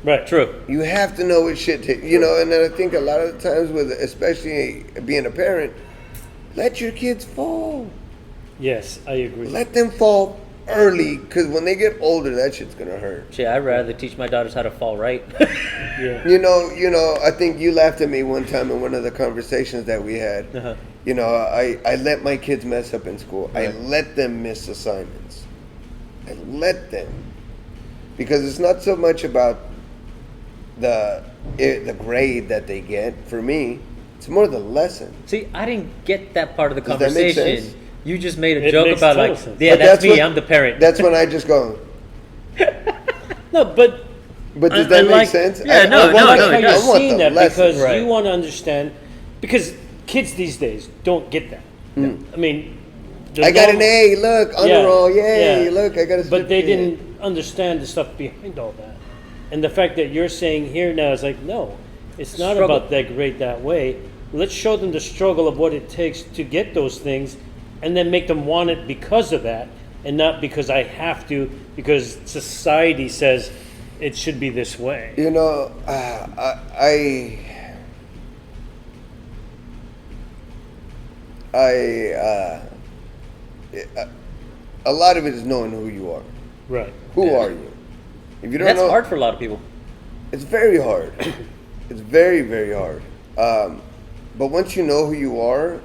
Right. True. You have to know what shit you know. And then I think a lot of the times with, especially being a parent, let your kids fall. Yes, I agree. Let them fall early, because when they get older, that shit's gonna hurt. Shit, I'd rather teach my daughters how to fall right. Yeah. You know. I think you laughed at me one time in one of the conversations that we had. Uh-huh. You know, I let my kids mess up in school. Right. I let them miss assignments. I let them, because it's not so much about the grade that they get. For me, it's more the lesson. See, I didn't get that part of the Does that make conversation. sense? You just made a It joke makes about total like, sense. yeah, But that's me. when- I'm the parent. That's when I just go. No, but But does I that make like- sense? Yeah, I no, want no, I like no, how it you're does. seeing that because Right. you want to understand, because kids these days don't get that. I mean, the I got an normal- A. Look, honor Yeah, roll. Yay! yeah. Look, I got a. But they certificate. didn't understand the stuff behind all that. And the fact that you're saying here now is like, no, it's not Struggle. about that great that way. Let's show them the struggle of what it takes to get those things, and then make them want it because of that, and not because I have to, because society says it should be this way. You know, a lot of it is knowing who you are. Right. Who Yeah. are you? If you don't That's know, hard for a lot of people. it's very hard. It's very, very hard. But once you know who you are,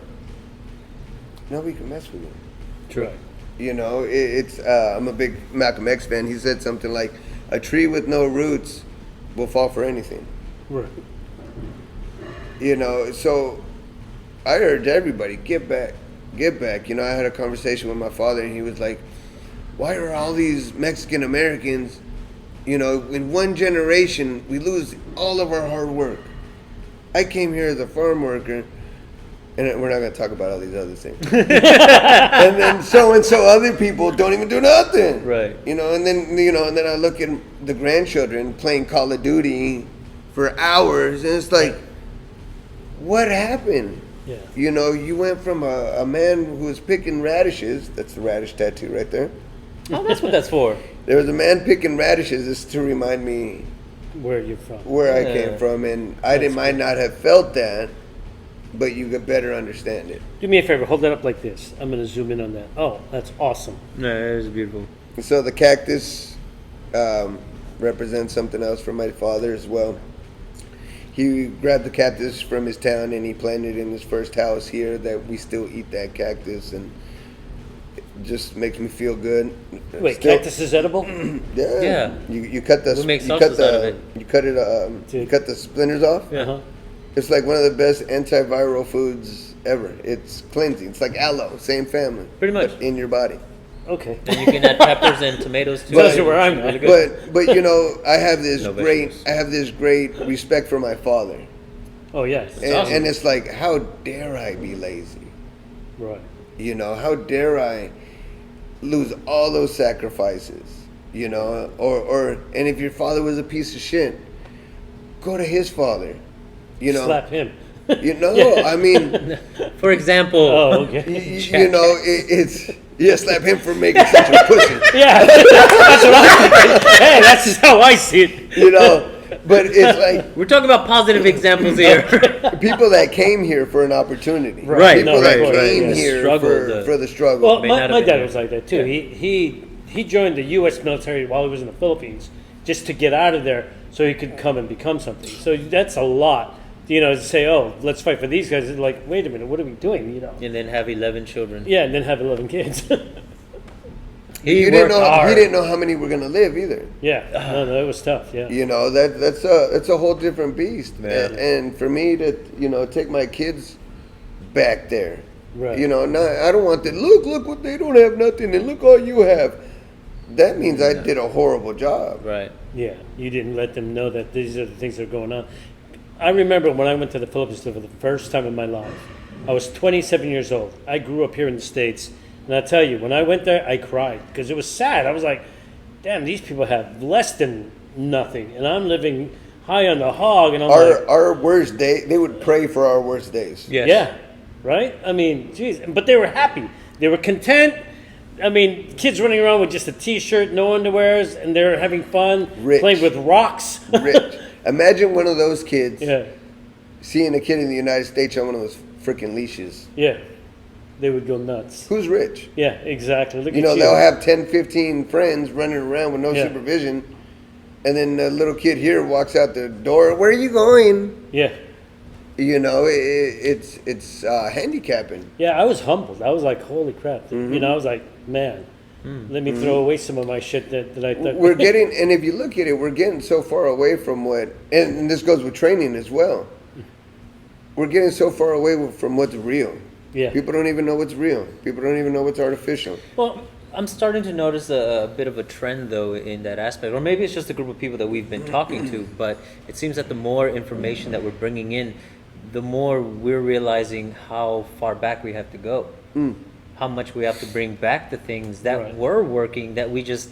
nobody can mess with you. True. You know, I'm a big Malcolm X fan. He said something like, "A tree with no roots will fall for anything." Right. You know, so I urge everybody, get back. You know, I had a conversation with my father, and he was like, "Why are all these Mexican Americans, you know, in one generation, we lose all of our hard work? I came here as a farm worker," and we're not going to talk about all these other things. And then so other people don't even do nothing. Right. You know, and then I look at the grandchildren playing Call of Duty for hours, and it's like, what happened? Yeah. You know, you went from a man who was picking radishes. That's the radish tattoo right there. Oh, that's what that's for. There was a man picking radishes. This is to remind me Where you're from. where I Yeah. came from, and might not have felt that, but you could better understand it. Do me a favor, hold that up like this. I'm going to zoom in on that. Oh, that's awesome. No, it was beautiful. So the cactus represents something else for my father as well. He grabbed the cactus from his town and he planted it in his first house here. That we still eat that cactus, and it just makes me feel good. Wait, Still- cactus is edible? Yeah. Yeah. You cut the We make you cut salsas the out of it. you cut it you cut the splinters off. Uh-huh. It's like one of the best antiviral foods ever. It's cleansing. It's like aloe, same family. Pretty much. In your body. Okay. And you can add peppers and tomatoes too. Tells you where I'm Really at. good. But you know, I have this No great vegetables. respect for my father. Oh, yes. And, awesome. and it's like, how dare I be lazy? Right. You know, how dare I lose all those sacrifices? You know, and if your father was a piece of shit, go to his father. You know, Slap him. You know, Yeah. I mean, For example, Oh, okay. you know, it's slap him for making such a pussy. Yeah, that's what I'm thinking. Hey, that's just how I see it. You know, but it's like we're talking about positive examples here. people that came here for an opportunity. Right, People no, that right, came right. here Struggle, for the struggle. Well, May my not have my been dad there. was like that too. Yeah. He joined the U.S. military while he was in the Philippines just to get out of there so he could come and become something. So that's a lot, you know, to say, oh, let's fight for these guys. It's like, wait a minute, what are we doing? You know? And then have 11 children. Yeah, and then have 11 kids. He He worked hard. didn't know how many were gonna live either. Yeah, no, it was tough. Yeah. You know, that's a whole different beast. Man. And for me to, you know, take my kids back there. Right. You know, I don't want to look what they don't have nothing, and look all you have. That means I did a horrible job. Right. Yeah, you didn't let them know that these are the things that are going on. I remember when I went to the Philippines for the first time in my life. I was 27 years old. I grew up here in the States. And I tell you, when I went there, I cried because it was sad. I was like, damn, these people have less than nothing. And I'm living high on the hog. And I'm like, Our worst day, they would pray for our worst days. Yes. yeah, right? I mean, geez. But they were happy. They were content. I mean, kids running around with just a T-shirt, no underwears, and they're having fun, Rich. playing with rocks. Rich. Imagine one of those kids Yeah, seeing a kid in the United States on one of those freaking leashes. yeah. They would go nuts. Who's rich? Yeah, exactly. Look You at know, you. they'll have 10, 15 friends running around with no Yeah. supervision. And then the little kid here walks out the door. Where are you going? Yeah, You know, it's handicapping. yeah. I was humbled. I was like, holy crap. Mm-hmm. You know, I was like, man, let me throw away some of my shit that I thought. We're getting, and if you look at it, we're getting so far away from what, and this goes with training as well. We're getting so far away from what's real. Yeah. People don't even know what's real. People don't even know what's artificial. Well, I'm starting to notice a bit of a trend, though, in that aspect. Or maybe it's just a group of people that we've been talking to, but it seems that the more information that we're bringing in, the more we're realizing how far back we have to go. How much we have to bring back the things that Right. were working, that we just,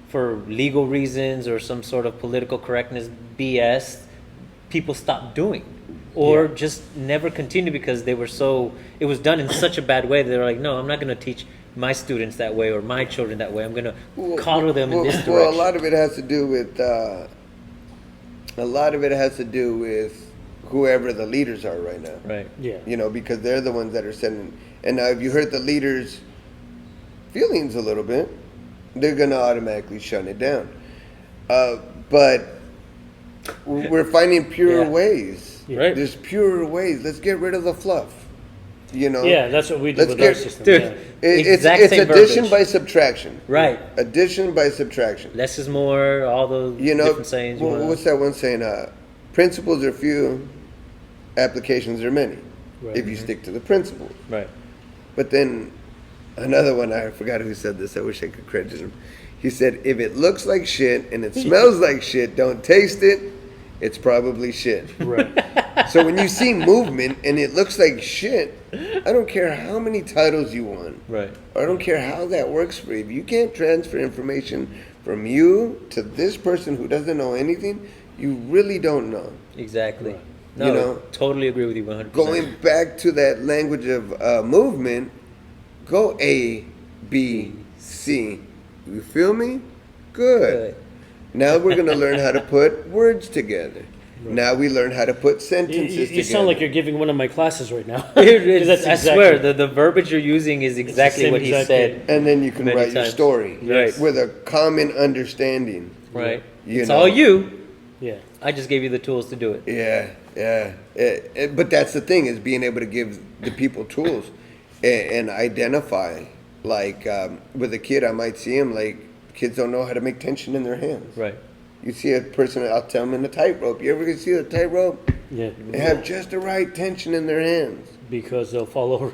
for legal reasons or some sort of political correctness BS, people stopped doing. Or Yeah. just never continue because they were it was done in such a bad way that they were like, no, I'm not going to teach my students that way or my children that way. I'm going to coddle them in this direction. Well, a lot of it has to do with whoever the leaders are right now. Right. Yeah. You know, because they're the ones that are sending. And now, if you hurt the leaders' feelings a little bit, they're gonna automatically shut it down. But we're finding pure Yeah. ways. Right. There's purer ways. Let's get rid of the fluff. You know. Yeah, that's what we do Let's with get- our system. Dude. Yeah. Exact It's same addition verbiage. by subtraction. Right. Addition by subtraction. Less is more, all those You know, different sayings. you wanna- what's that one saying? Principles are few, applications are many. Right. If you stick to the principles. Right. But then another one, I forgot who said this. I wish I could credit him. He said, if it looks like shit and it smells like shit, don't taste it. It's probably shit. Right. So when you see movement and it looks like shit, I don't care how many titles you want. Right. I don't care how that works for you. If you can't transfer information from you to this person who doesn't know anything, you really don't know. Exactly. Right. No, You know, totally agree with you 100%. Going back to that language of movement, go A, B, C. You feel me? Good. Good. Now we're going to learn how to put words together. Now we learn how to put You, sentences you together. sound like you're giving one of my classes right now. That's, I exactly- swear, the verbiage you're using is exactly same what he exact said. And then you can Many write your times. story Right. with a common understanding. Right. You It's know. all you. Yeah. I just gave you the tools to do it. Yeah. But that's the thing, is being able to give the people tools and identify. Like with a kid, I might see him like kids don't know how to make tension in their hands. Right. You see a person, I'll tell them in a tightrope. You ever see a tightrope? Yeah. They have just the right tension in their hands Because they'll fall over.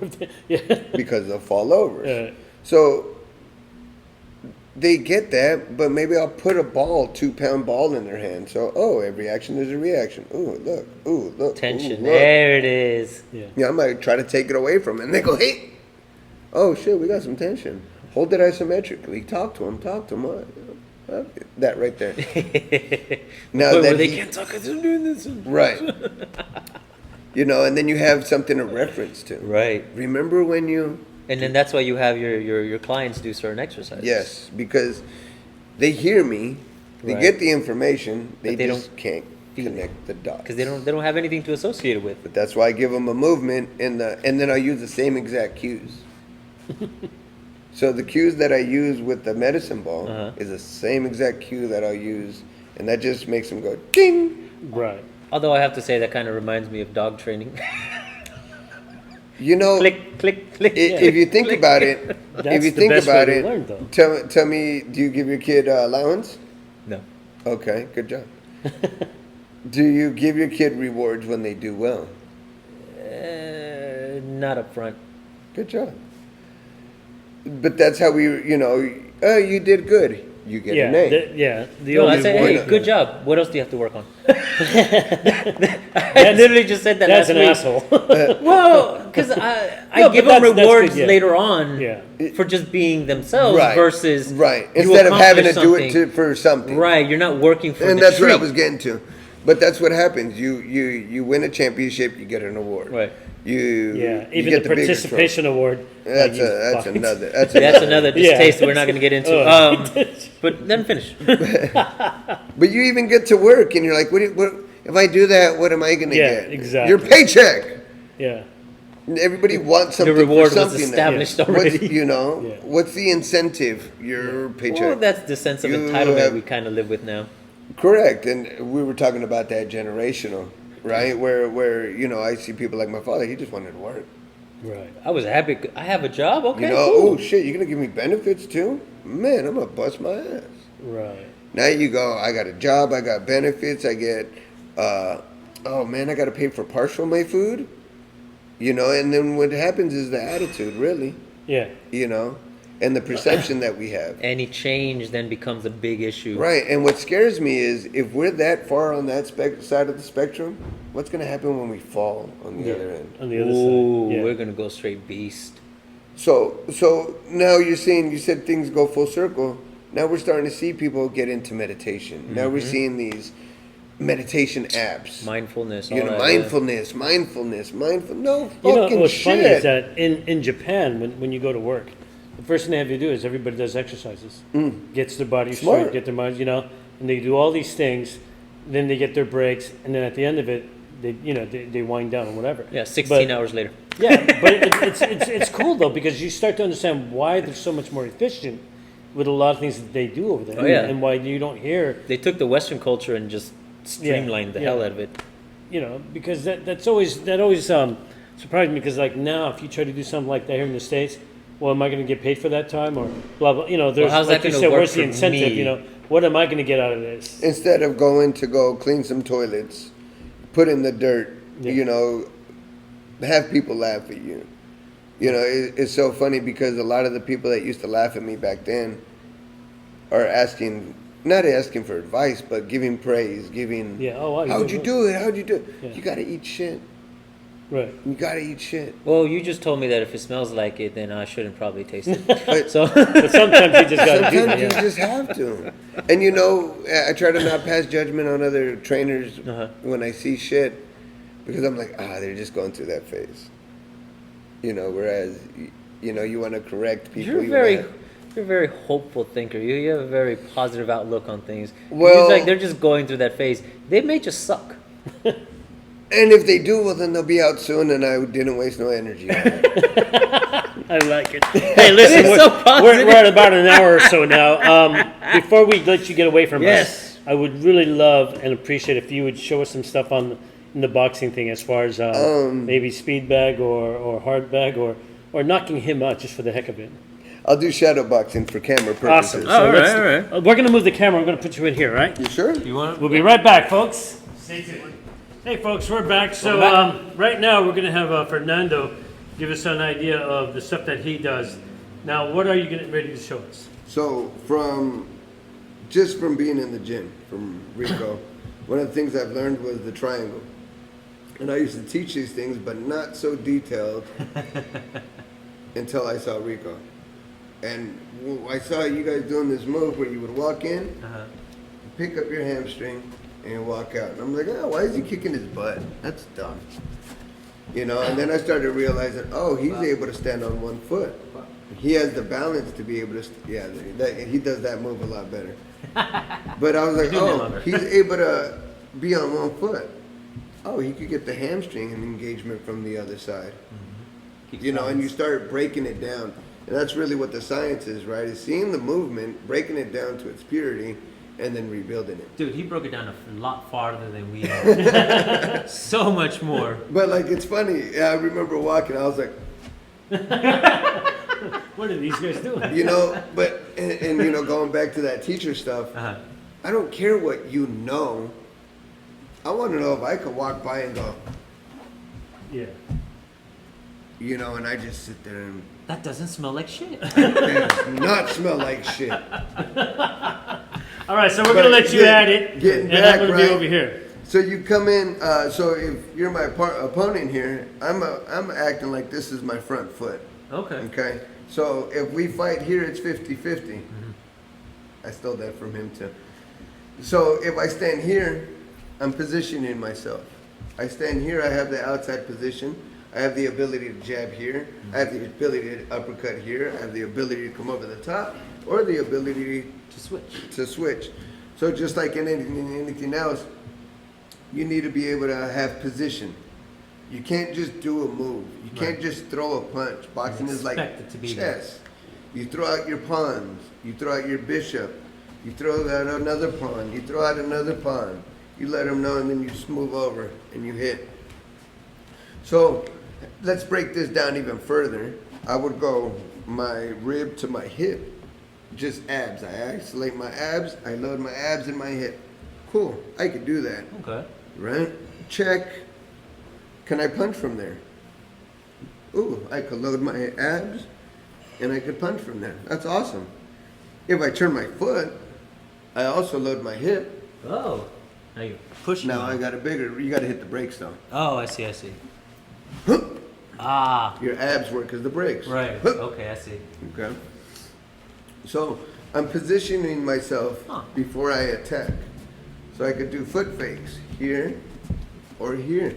Yeah. because they'll fall over. Yeah. So they get that, but maybe I'll put a 2-pound ball in their hand. So, every action there's a reaction. Ooh, look. Tension. Ooh, look. There it is. Yeah. Yeah, I might try to take it away from them. And they go, hey, oh shit, we got some tension. Hold it isometrically. Talk to him. What? That right there. Now Where that they he- can't talk because I'm doing this. Right. You know, and then you have something to reference to. Right. Remember when you... And then that's why you have your clients do certain exercises. Yes, because they hear me, they Right. get the information, they, But they just don't can't feel it. connect the dots. Because they don't have anything to associate it with. But that's why I give them a movement, and then I use the same exact cues. So the cues that I use with the medicine ball Uh-huh. is the same exact cue that I'll use, and that just makes them go ding. Right. Although I have to say that kind of reminds me of dog training. You know, Click, click, click. if you think about it, That's if you the think best way about to it, learn, though. tell me, do you give your kid allowance? No. Okay, good job. Do you give your kid rewards when they do well? Not up front. Good job. But that's how we, you did good. You get Yeah. an A. The No, only I said, one- hey, good job. What else do you have to work on? I literally just said that That's last an week. asshole. Well, because I No, give but them that's rewards good, yeah. later on Yeah. for just being themselves Right. versus Right. you Instead of having to accomplish do it for something. Right, you're not working for And the that's what I treat. was getting to. But that's what happens. You win a championship, you get an award. Right. You even get the bigger participation trophy. award. That's you that's fucked. another. That's another Yeah. distaste that we're not going to get into. Oh. But then finish. But you even get to work, and you're like, what if I do that? What am I going to Yeah, get? exactly. Your paycheck. Yeah. And everybody wants something. reward for was something established What's, already. Yeah. What's the incentive? Your paycheck. Well, that's the sense of You entitlement have- we kind of live with now. Correct, and we were talking about that generational, right? Where I see people like my father. He just wanted to work. Right. I was happy. I have a job. Okay, Cool. Oh shit, you're gonna give me benefits too? Man, I'm gonna bust my ass. Right. Now you go. I got a job. I got benefits. I get. Oh man, I got to pay for partial my food. And then what happens is the attitude, really. Yeah. And the perception that we have. Any change then becomes a big issue. Right, and what scares me is if we're that far on that side of the spectrum, what's going to happen when we fall on the other end? On the other Ooh, side. Yeah. we're gonna go straight beast. So now you said things go full circle. Now we're starting to see people get into meditation. Now we're seeing these meditation apps. Mindfulness. Mindfulness. No You fucking what's shit. funny is that in Japan, when you go to work, the first thing they have you do is everybody does exercises, gets their body Smart. straight, get their minds, and they do all these things. Then they get their breaks, and then at the end of it, they wind down or whatever. Yeah, 16 hours later. Yeah, but it's cool though because you start to understand why they're so much more efficient with a lot of things that they do over there, Oh, yeah. and why you don't hear. They took the Western culture and just streamlined the hell out of it. Because that always surprised me because like now if you try to do something like that here in the States, well, am I going to get paid for that time or blah blah? There's how's like that you gonna said, work where's the for incentive? me? What am I going to get out of this? Instead of going to go clean some toilets, put in the dirt, Yeah. have people laugh at you. It's so funny because a lot of the people that used to laugh at me back then are not asking for advice, but giving praise, giving, how'd you do it? Yeah. You gotta eat shit. Right. You gotta eat shit. Well, you just told me that if it smells like it, then I shouldn't probably taste it. But So But sometimes you just got to do sometimes you that. just have to. And I try to not pass judgment on other trainers when I see shit because I'm like, they're just going through that phase. Whereas, you want to correct people. you're a very hopeful thinker. You have a very positive outlook on things. Well- It's like they're just going through that phase. They may just suck. And if they do, well, then they'll be out soon, and I didn't waste no energy on it. I like it. Hey, listen, It's we're, so positive. we're at about an hour or so now. Before we let you get away from Yes. us, I would really love and appreciate if you would show us some stuff in the boxing thing as far as maybe speed bag or hard bag or knocking him out just for the heck of it. I'll do shadow boxing for camera Awesome. purposes. So all let's- right. We're going to move the camera. We're going to put you in here, right? You sure? You want? We'll be right back, folks. Stay tuned. Hey, folks, we're back. So right now we're going to have Fernando give us an idea of the stuff that he does. Now, what are you getting ready to show us? So from being in the gym, from Rico, one of the things I've learned was the triangle. And I used to teach these things, but not so detailed until I saw Rico. And I saw you guys doing this move where you would walk in, pick up your hamstring, and walk out. And I'm like, why is he kicking his butt? That's dumb. And then I started realizing, he's able to stand on one foot. He has the balance to be able to, he does that move a lot better. But I was like, he's able to be on one foot. He could get the hamstring and engagement from the other side. And you start breaking it down. And that's really what the science is, right? Is seeing the movement, breaking it down to its purity, and then rebuilding it. Dude, he broke it down a lot farther than we have. So much more. But it's funny. I remember walking. I was like, What are these guys doing? But and going back to that teacher stuff. I don't care what you know. I want to know if I could walk by and go, Yeah. and I just sit there and That doesn't smell like shit. that does not smell like shit. All right, so we're going to let you at it. Getting and back, I'm going to be right? over here. So you come in. So if you're my opponent here, I'm acting like this is my front foot. Okay. Okay. So if we fight here, it's 50-50. I stole that from him too. So if I stand here, I'm positioning myself. I stand here, I have the outside position. I have the ability to jab here. I have the ability to uppercut here. I have the ability to come over the top or the ability To switch. to switch. So just like in anything else, you need to be able to have position. You can't just do a move. You can't Right. just throw a punch. Boxing is like expect it to be chess. You throw out your pawns. You throw out your bishop. You throw out another pawn. You throw out another pawn. You let them know, and then you just move over and you hit. So let's break this down even further. I would go my rib to my hip, just abs. I isolate my abs. I load my abs in my hip. Cool. I could do that. Okay. Right? Check. Can I punch from there? Ooh, I could load my abs and I could punch from there. That's awesome. If I turn my foot, I also load my hip. Oh. Now you're pushing. Now on. I got a bigger, you got to hit the brakes though. Oh, I see. Ah. Your abs work as the brakes. Right. Okay, I see. Okay. So I'm positioning myself Huh. before I attack. So I could do foot fakes here or here,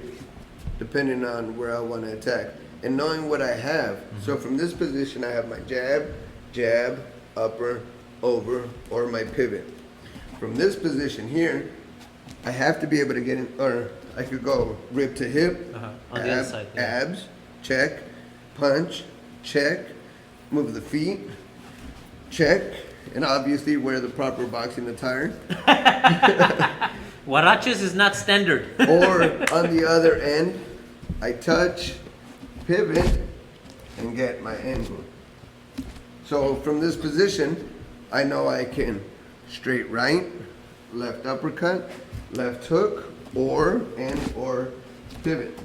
depending on where I want to attack. And knowing what I have. So from this position, I have my jab, jab, upper, over, or my pivot. From this position here, I have to be able to get in, or I could go rib to hip, On the other side. Yeah. abs, check, punch, check, move the feet, check, and obviously wear the proper boxing attire. Huaraches is not standard. Or on the other end, I touch, pivot, and get my angle. So from this position, I know I can straight right, left uppercut, left hook, or pivot.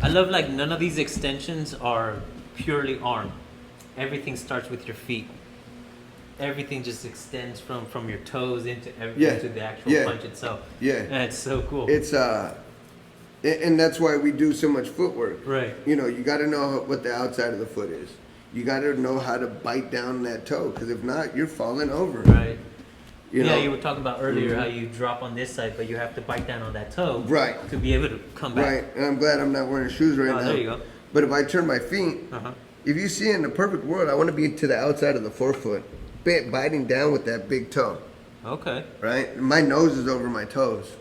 I love like none of these extensions are purely arm. Everything starts with your feet. Everything just extends from your toes into into the actual punch itself. Yeah. That's so cool. It's and that's why we do so much footwork. Right. You know, you got to know what the outside of the foot is. You got to know how to bite down that toe, because if not, you're falling over. Right. You know? You were talking about earlier how you drop on this side, but you have to bite down on that toe. Right. To be able to come back. Right, and I'm glad I'm not wearing shoes right now. There you go. But if I turn my feet, Uh-huh. if you see in the perfect world, I want to be to the outside of the forefoot, biting down with that big toe. Okay. Right, my nose is over my toes.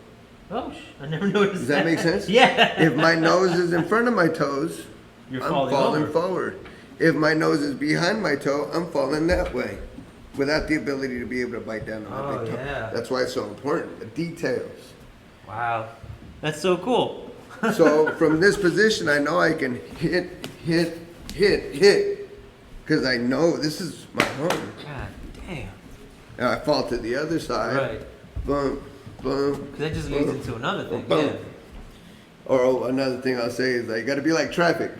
Oh, I never noticed Does that make sense? Yeah. If my nose is in front of my toes, You're I'm falling falling over. forward. If my nose is behind my toe, I'm falling that way, without the ability to be able to bite down on my Oh, big toe. yeah. That's why it's so important. The details. Wow. That's so cool. So from this position, I know I can hit, because I know this is my home. God damn. Now I fall to the other side. Right. Boom, boom. Because that just leads into another thing. Boom. Yeah. Or another thing I'll say is, like, you got to be like traffic.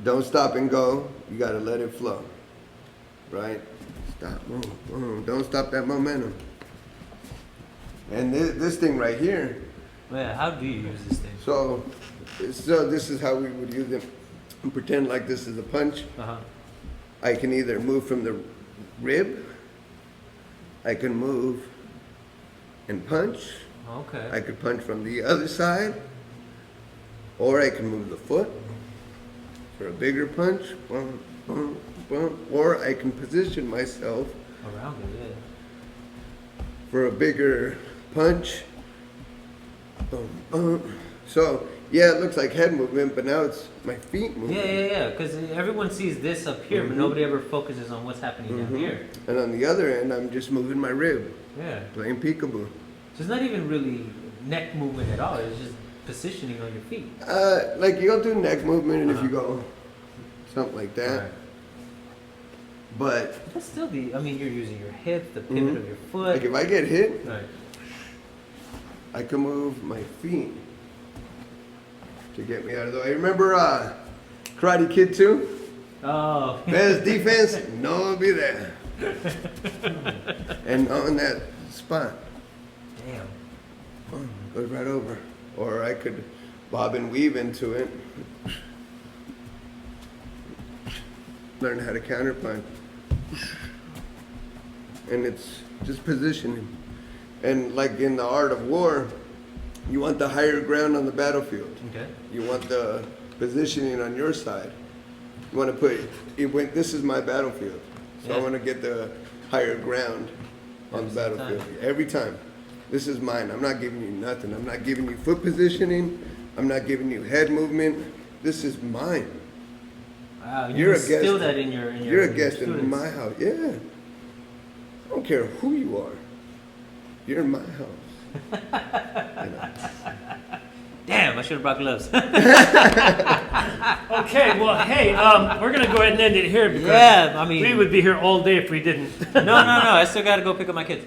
Don't stop and go. You got to let it flow. Right? Stop, boom, boom. Don't stop that momentum. And this thing right here. Yeah, how do you use this thing? So this is how we would use it. And pretend like this is a punch. Uh-huh. I can either move from the rib. I can move and punch. Okay. I could punch from the other side, or I can move the foot for a bigger punch, boom, boom, boom, or I can position myself Around it, yeah. for a bigger punch. Boom, boom. So yeah, it looks like head movement, but now it's my feet moving. Yeah. Because everyone sees this up here, but nobody ever focuses on what's happening down here. And on the other end, I'm just moving my rib, Yeah. playing peekaboo. So it's not even really neck movement at all. It's just positioning on your feet. Like you'll do neck movement, and if you go something like that, Right. but But still, you're using your hip, the pivot of your foot. like if I get hit, Right. I can move my feet to get me out of the way. Remember Karate Kid 2? Oh. Best defense, no one be there. And on that spot, Damn. boom, goes right over. Or I could bob and weave into it. Learn how to counterpunch. And it's just positioning. And like in the art of war, you want the higher ground on the battlefield. Okay. You want the positioning on your side. You want to put this is my battlefield, so I Yeah. want to get the higher ground on the battlefield every time. This is mine. I'm not giving you nothing. I'm not giving you foot positioning. I'm not giving you head movement. This is mine. Wow, You're a instill guest. that in your You're a in your guest in students. my house. Yeah. I don't care who you are. You're in my house. You know. Damn, I should have brought gloves. Okay, well, hey, we're gonna go ahead and end it here because Yeah, I mean- we would be here all day if we didn't. No, I still got to go pick up my kids.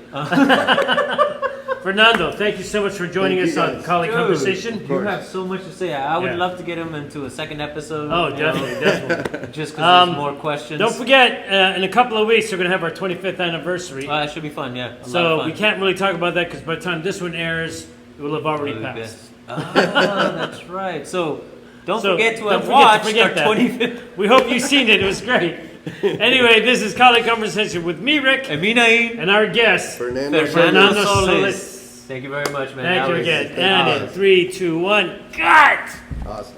Fernando, thank you so much for joining Thank us you, on guys. Collie Dude, Conversation. You have so much to say. I would Yeah. love to get him into a second episode. Oh, you know, definitely, definitely. just because there's Um, more questions. Don't forget, in a couple of weeks, we're gonna have our 25th anniversary. It should be fun, yeah. A lot of So fun. we can't really talk about that because by the time this one airs, it will have already passed. That's right. So don't So, forget to don't have forget to watched forget our that. 25th. We hope you've seen it. It was great. Anyway, this is Collie Conversation with me, Rick, And me, Naeem. and our guest. Fernando. Fernando Solis. Solis. Thank you very much, man. Thank That you was again. fantastic. And in 3, 2, 1, cut! Awesome.